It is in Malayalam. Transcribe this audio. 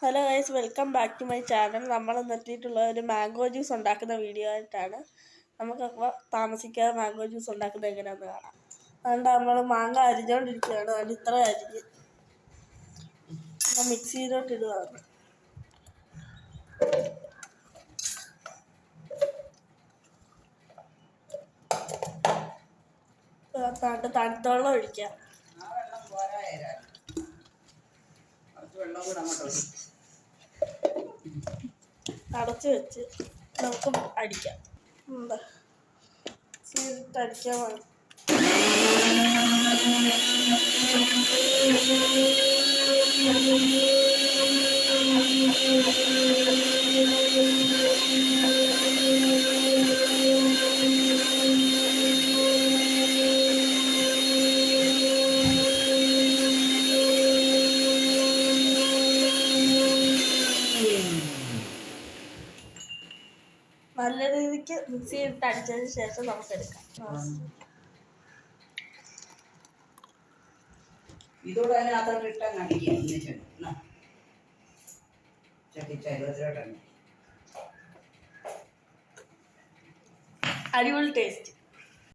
Hello guys, welcome back to my channel. നമ്മൾ നിർത്തിയിട്ടുള്ള ഒരു മാംഗോ ജ്യൂസ് ഉണ്ടാക്കുന്ന വീഡിയോ ആയിട്ടാണ്. നമുക്കപ്പോൾ താമസിക്കാതെ മാംഗോ ജ്യൂസ് ഉണ്ടാക്കുന്നത് എങ്ങനെയാണെന്ന് കാണാം. അതുകൊണ്ട് നമ്മൾ മാങ്ങ അരിഞ്ഞുകൊണ്ടിരിക്കുകയാണ്. അതിന് ഇത്ര അരിഞ്ഞ് മിക്സിയിലോട്ട് ഇടുകയാണ്. തണുത്ത വെള്ളം ഒഴിക്കാം. അടച്ച് വെച്ച് നമുക്ക് അടിക്കാം. അടിക്കാൻ വേണം. നല്ല രീതിക്ക് മിക്സി ഇട്ട് അടിച്ചതിന് ശേഷം നമുക്ക് എടുക്കാം. ഇതോടെ അതിനകത്തോട്ട് ഇട്ടാൽ അടിപൊളി ടേസ്റ്റ്.